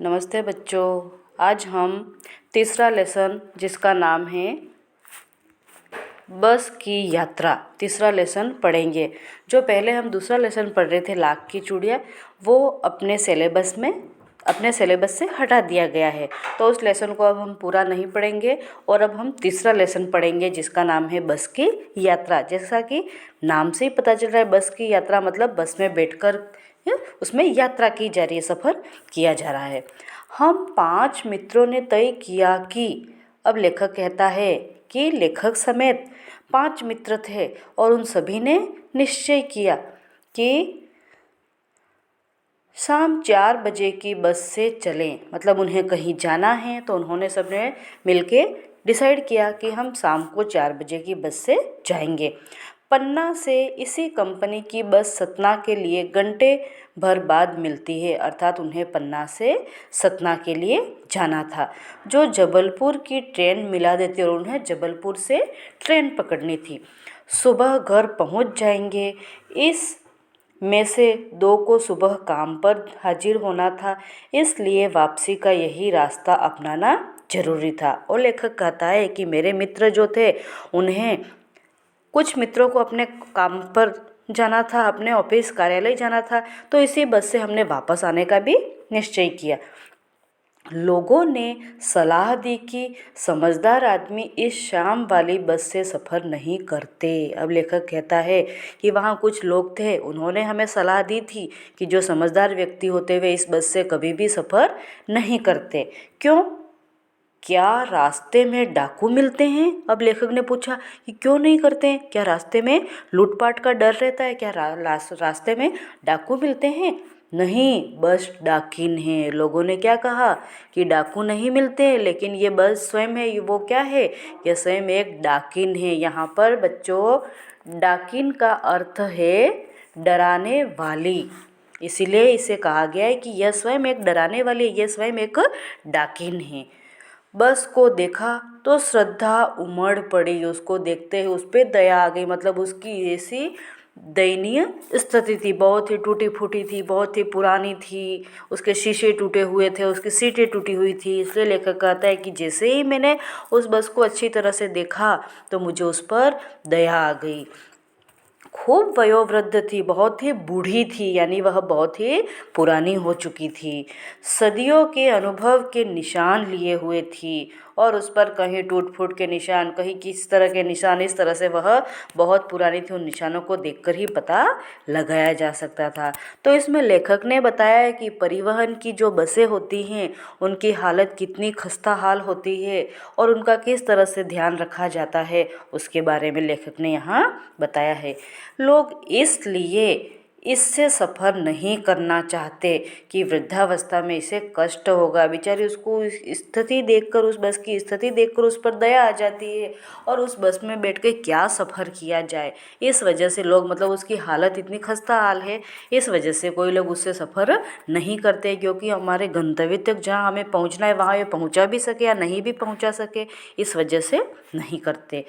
नमस्ते बच्चों। आज हम तीसरा लेसन जिसका नाम है बस की यात्रा, तीसरा लेसन पढ़ेंगे। जो पहले हम दूसरा लेसन पढ़ रहे थे लाख की चूड़ियाँ, वो अपने सिलेबस से हटा दिया गया है। तो उस लेसन को अब हम पूरा नहीं पढ़ेंगे और अब हम तीसरा लेसन पढ़ेंगे जिसका नाम है बस की यात्रा। जैसा कि नाम से ही पता चल रहा है, बस की यात्रा मतलब बस में बैठकर उसमें यात्रा की जा रही है, सफ़र किया जा रहा है। हम 5 मित्रों ने तय किया कि, अब लेखक कहता है कि लेखक समेत 5 मित्र थे और उन सभी ने निश्चय किया कि शाम 4 बजे की बस से चलें। मतलब उन्हें कहीं जाना है तो उन्होंने सबने मिलके डिसाइड किया कि हम शाम को 4 बजे की बस से जाएंगे। पन्ना से इसी कंपनी की बस सतना के लिए घंटे भर बाद मिलती है, अर्थात उन्हें पन्ना से सतना के लिए जाना था, जो जबलपुर की ट्रेन मिला देती और उन्हें जबलपुर से ट्रेन पकड़नी थी। सुबह घर पहुंच जाएंगे। इस में से 2 को सुबह काम पर हाजिर होना था, इसलिए वापसी का यही रास्ता अपनाना जरूरी था। और लेखक कहता है कि मेरे मित्र जो थे, उन्हें कुछ मित्रों को अपने काम पर जाना था, अपने ऑफिस कार्यालय जाना था, तो इसी बस से हमने वापस आने का भी निश्चय किया। लोगों ने सलाह दी कि समझदार आदमी इस शाम वाली बस से सफ़र नहीं करते। अब लेखक कहता है कि वहाँ कुछ लोग थे, उन्होंने हमें सलाह दी थी कि जो समझदार व्यक्ति होते हुए इस बस से कभी भी सफ़र नहीं करते। क्यों? क्या रास्ते में डाकू मिलते हैं? अब लेखक ने पूछा कि क्यों नहीं करते हैं? क्या रास्ते में लूटपाट का डर रहता है? क्या रास्ते में डाकू मिलते हैं? नहीं, बस डाकिन है। लोगों ने क्या कहा कि डाकू नहीं मिलते, लेकिन ये बस स्वयं है। वो क्या है? यह स्वयं एक डाकिन है। यहाँ पर बच्चों, डाकिन का अर्थ है डराने वाली, इसीलिए इसे कहा गया है कि यह स्वयं एक डराने वाली, यह स्वयं एक डाकिन है। बस को देखा तो श्रद्धा उमड़ पड़ी। उसको देखते ही उस पर दया आ गई। मतलब उसकी ऐसी दयनीय स्थिति थी, बहुत ही टूटी फूटी थी, बहुत ही पुरानी थी, उसके शीशे टूटे हुए थे, उसकी सीटें टूटी हुई थी। इसलिए लेखक कहता है कि जैसे ही मैंने उस बस को अच्छी तरह से देखा तो मुझे उस पर दया आ गई। खूब वयोवृद्ध थी, बहुत ही बूढ़ी थी, यानी वह बहुत ही पुरानी हो चुकी थी, सदियों के अनुभव के निशान लिए हुए थी और उस पर कहीं टूट फूट के निशान, कहीं किस तरह के निशान, इस तरह से वह बहुत पुरानी थी। उन निशानों को देखकर ही पता लगाया जा सकता था। तो इसमें लेखक ने बताया है कि परिवहन की जो बसें होती हैं, उनकी हालत कितनी खस्ता हाल होती है और उनका किस तरह से ध्यान रखा जाता है, उसके बारे में लेखक ने यहाँ बताया है। लोग इसलिए इससे सफ़र नहीं करना चाहते कि वृद्धावस्था में इसे कष्ट होगा। बेचारी उसको स्थिति देखकर, उस बस की स्थिति देखकर उस पर दया आ जाती है और उस बस में बैठ के क्या सफ़र किया जाए। इस वजह से लोग, मतलब उसकी हालत इतनी खस्ता हाल है, इस वजह से कोई लोग उससे सफ़र नहीं करते, क्योंकि हमारे गंतव्य तक जहाँ हमें पहुँचना है वहाँ ये पहुँचा भी सके या नहीं भी पहुँचा सके, इस वजह से नहीं करते।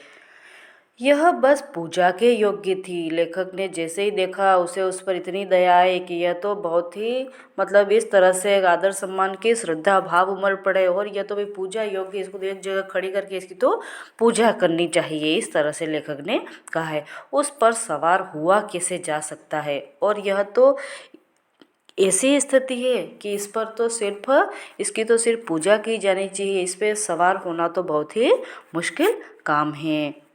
यह बस पूजा के योग्य थी। लेखक ने जैसे ही देखा, उसे उस पर इतनी दया आई कि यह तो बहुत ही, मतलब इस तरह से आदर सम्मान की श्रद्धा भाव उमड़ पड़े और यह तो भी पूजा योग्य, इसको तो एक जगह खड़ी करके इसकी तो पूजा करनी चाहिए, इस तरह से लेखक ने कहा है। उस पर सवार हुआ कैसे जा सकता है? और यह तो ऐसी स्थिति है कि इस पर तो इसकी तो सिर्फ पूजा की जानी चाहिए, इस पर सवार होना तो बहुत ही मुश्किल काम है।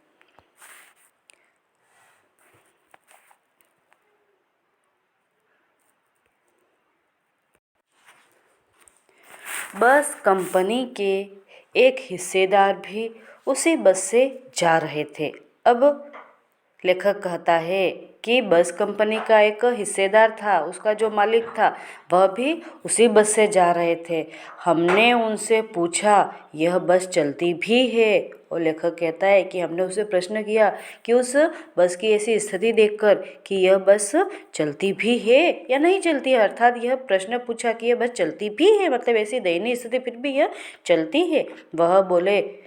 बस कंपनी के एक हिस्सेदार भी उसी बस से जा रहे थे। अब लेखक कहता है कि बस कंपनी का एक हिस्सेदार था, उसका जो मालिक था वह भी उसी बस से जा रहे थे। हमने उनसे पूछा, यह बस चलती भी है? और लेखक कहता है कि हमने उसे प्रश्न किया कि उस बस की ऐसी स्थिति देखकर कि यह बस चलती भी है या नहीं चलती है, अर्थात यह प्रश्न पूछा कि यह बस चलती भी है, मतलब ऐसी दयनीय स्थिति फिर भी यह चलती है। वह बोले,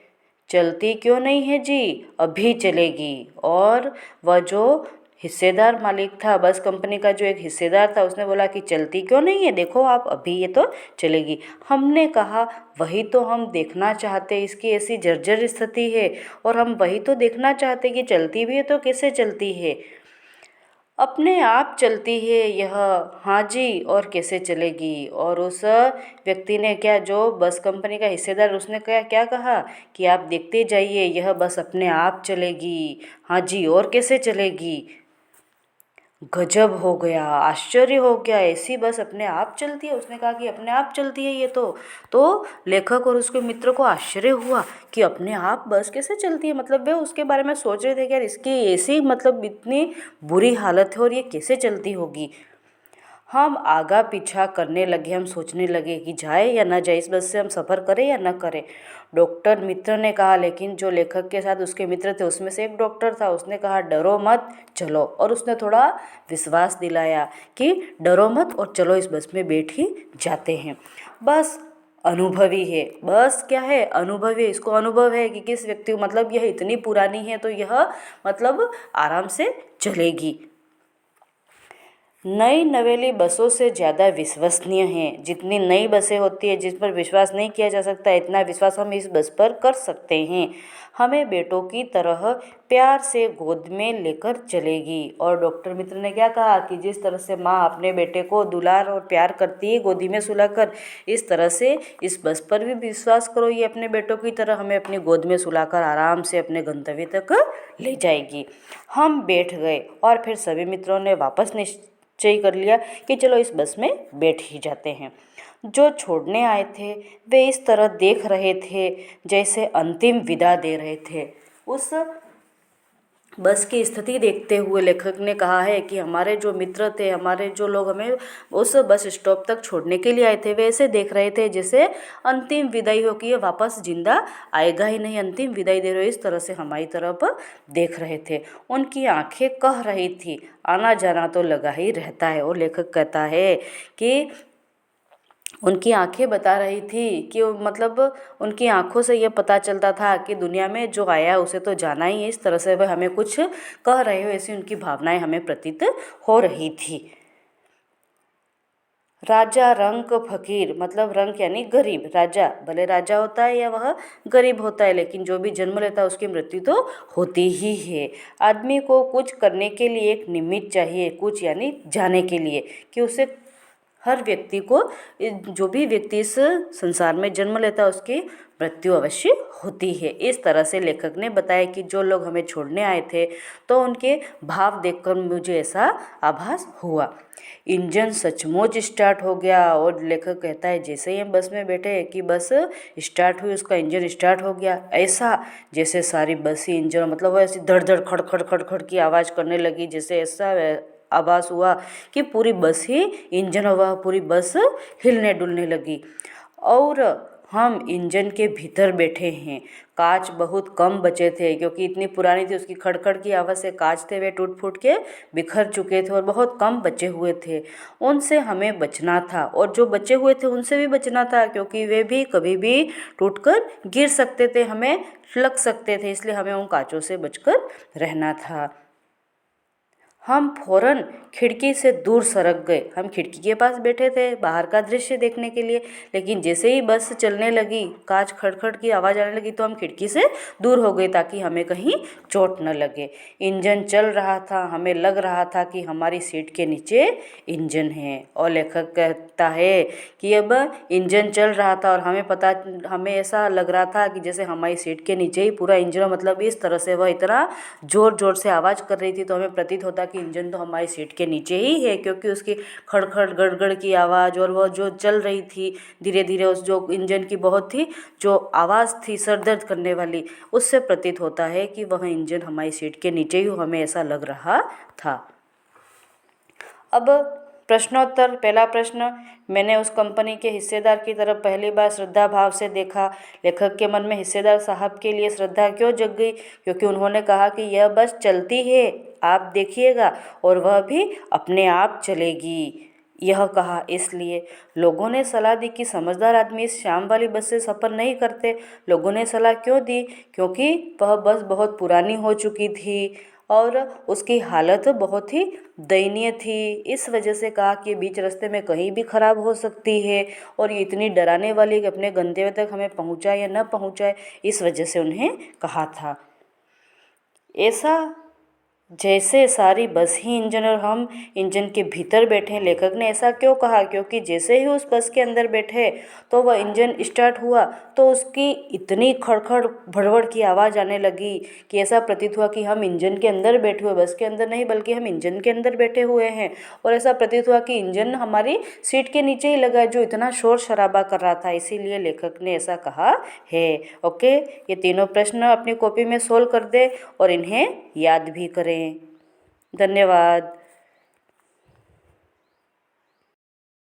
चलती क्यों नहीं है जी, अभी चलेगी। और वह जो हिस्सेदार मालिक था, बस कंपनी का जो एक हिस्सेदार था, उसने बोला कि चलती क्यों नहीं है, देखो आप अभी ये तो चलेगी। हमने कहा वही तो हम देखना चाहते, इसकी ऐसी जर्जर स्थिति है और हम वही तो देखना चाहते कि चलती भी है तो कैसे चलती है। अपने आप चलती है यह, हाँ जी, और कैसे चलेगी। और उस व्यक्ति ने क्या, जो बस कंपनी का हिस्सेदार, उसने क्या क्या कहा कि आप देखते जाइए, यह बस अपने आप चलेगी, हाँ जी, और कैसे चलेगी। गजब हो गया, आश्चर्य हो गया, ऐसी बस अपने आप चलती है, उसने कहा कि अपने आप चलती है ये तो लेखक और उसके मित्र को आश्चर्य हुआ कि अपने आप बस कैसे चलती है, मतलब वे उसके बारे में सोच रहे थे कि यार इसकी ऐसी मतलब इतनी बुरी हालत है और ये कैसे चलती होगी। हम आगा पीछा करने लगे, हम सोचने लगे कि जाए या ना जाए, इस बस से हम सफ़र करें या ना करें। डॉक्टर मित्र ने कहा, लेकिन जो लेखक के साथ उसके मित्र थे उसमें से एक डॉक्टर था, उसने कहा डरो मत चलो, और उसने थोड़ा विश्वास दिलाया कि डरो मत और चलो इस बस में बैठ ही जाते हैं। बस अनुभवी है, बस क्या है, अनुभवी है, इसको अनुभव है कि किस व्यक्ति को, मतलब यह इतनी पुरानी है तो यह मतलब आराम से चलेगी। नई नवेली बसों से ज़्यादा विश्वसनीय हैं। जितनी नई बसें होती है जिस पर विश्वास नहीं किया जा सकता, इतना विश्वास हम इस बस पर कर सकते हैं। हमें बेटों की तरह प्यार से गोद में लेकर चलेगी। और डॉक्टर मित्र ने क्या कहा कि जिस तरह से माँ अपने बेटे को दुलार और प्यार करती है गोदी में सुलाकर, इस तरह से इस बस पर भी विश्वास करो, ये अपने बेटों की तरह हमें अपनी गोद में सुलाकर आराम से अपने गंतव्य तक ले जाएगी। हम बैठ गए और फिर सभी मित्रों ने वापस निश्चय कर लिया कि चलो इस बस में बैठ ही जाते हैं। जो छोड़ने आए थे वे इस तरह देख रहे थे जैसे अंतिम विदा दे रहे थे। उस बस की स्थिति देखते हुए लेखक ने कहा है कि हमारे जो मित्र थे, हमारे जो लोग हमें उस बस स्टॉप तक छोड़ने के लिए आए थे, वे ऐसे देख रहे थे जैसे अंतिम विदाई हो कि ये वापस जिंदा आएगा ही नहीं, अंतिम विदाई दे रहे हो, इस तरह से हमारी तरफ देख रहे थे। उनकी आंखें कह रही थी आना जाना तो लगा ही रहता है। और लेखक कहता है कि उनकी आंखें बता रही थी कि मतलब उनकी आंखों से ये पता चलता था कि दुनिया में जो आया है उसे तो जाना ही है, इस तरह से वह हमें कुछ कह रहे हो, ऐसी उनकी भावनाएं हमें प्रतीत हो रही थी। राजा रंक फकीर, मतलब रंक यानी गरीब, राजा भले राजा होता है या वह गरीब होता है, लेकिन जो भी जन्म लेता है उसकी मृत्यु तो होती ही है। आदमी को कुछ करने के लिए एक निमित्त चाहिए, कुछ यानी जाने के लिए, कि उसे हर व्यक्ति को, जो भी व्यक्ति इस संसार में जन्म लेता है उसकी मृत्यु अवश्य होती है। इस तरह से लेखक ने बताया कि जो लोग हमें छोड़ने आए थे तो उनके भाव देखकर मुझे ऐसा आभास हुआ। इंजन सचमुच स्टार्ट हो गया। और लेखक कहता है जैसे ही हम बस में बैठे कि बस स्टार्ट हुई, उसका इंजन स्टार्ट हो गया, ऐसा जैसे सारी बस ही इंजन, मतलब वो ऐसी धड़ धड़ खड़ खड़ खड़ खड़ की आवाज़ करने लगी, जैसे ऐसा आभास हुआ कि पूरी बस ही इंजन हुआ, पूरी बस हिलने डुलने लगी। और हम इंजन के भीतर बैठे हैं। कांच बहुत कम बचे थे क्योंकि इतनी पुरानी थी, उसकी खड़खड़ की आवाज़ से कांच थे वे टूट फूट के बिखर चुके थे और बहुत कम बचे हुए थे। उनसे हमें बचना था और जो बचे हुए थे उनसे भी बचना था, क्योंकि वे भी कभी भी टूटकर गिर सकते थे, हमें लग सकते थे, इसलिए हमें उन कांचों से बचकर रहना था। हम फौरन खिड़की से दूर सरक गए। हम खिड़की के पास बैठे थे बाहर का दृश्य देखने के लिए, लेकिन जैसे ही बस चलने लगी, कांच खड़खड़ की आवाज़ आने लगी, तो हम खिड़की से दूर हो गए ताकि हमें कहीं चोट न लगे। इंजन चल रहा था, हमें लग रहा था कि हमारी सीट के नीचे इंजन है। और लेखक कहता है कि अब इंजन चल रहा था और हमें ऐसा लग रहा था कि जैसे हमारी सीट के नीचे ही पूरा इंजन, मतलब इस तरह से वह इतना ज़ोर ज़ोर से आवाज़ कर रही थी, तो हमें प्रतीत होता कि इंजन तो हमारी सीट के नीचे ही है, क्योंकि उसकी खड़खड़ गड़गड़ की आवाज़ और वह जो चल रही थी धीरे धीरे, उस जो इंजन की बहुत ही जो आवाज़ थी सर दर्द करने वाली, उससे प्रतीत होता है कि वह इंजन हमारी सीट के नीचे ही हो, हमें ऐसा लग रहा था। अब प्रश्नोत्तर। पहला प्रश्न, मैंने उस कंपनी के हिस्सेदार की तरफ पहली बार श्रद्धा भाव से देखा। लेखक के मन में हिस्सेदार साहब के लिए श्रद्धा क्यों जग गई? क्योंकि उन्होंने कहा कि यह बस चलती है, आप देखिएगा, और वह भी अपने आप चलेगी। यह कहा इसलिए लोगों ने सलाह दी कि समझदार आदमी इस शाम वाली बस से सफ़र नहीं करते। लोगों ने सलाह क्यों दी? क्योंकि वह बस बहुत पुरानी हो चुकी थी और उसकी हालत बहुत ही दयनीय थी। इस वजह से कहा कि बीच रास्ते में कहीं भी ख़राब हो सकती है और ये इतनी डराने वाली कि अपने गंतव्य तक हमें पहुंचाए या न पहुंचाए, इस वजह से उन्हें कहा था। ऐसा जैसे सारी बस ही इंजन और हम इंजन के भीतर बैठे। लेखक ने ऐसा क्यों कहा? क्योंकि जैसे ही उस बस के अंदर बैठे तो वह इंजन स्टार्ट हुआ तो उसकी इतनी खड़खड़ भड़बड़ की आवाज़ आने लगी कि ऐसा प्रतीत हुआ कि हम इंजन के अंदर बैठे हुए, बस के अंदर नहीं बल्कि हम इंजन के अंदर बैठे हुए हैं। और ऐसा प्रतीत हुआ कि इंजन हमारी सीट के नीचे ही लगा है, जो इतना शोर शराबा कर रहा था। इसीलिए लेखक ने ऐसा कहा है। ओके, ये तीनों प्रश्न अपनी कॉपी में सोल्व कर दे और इन्हें याद भी करें। धन्यवाद।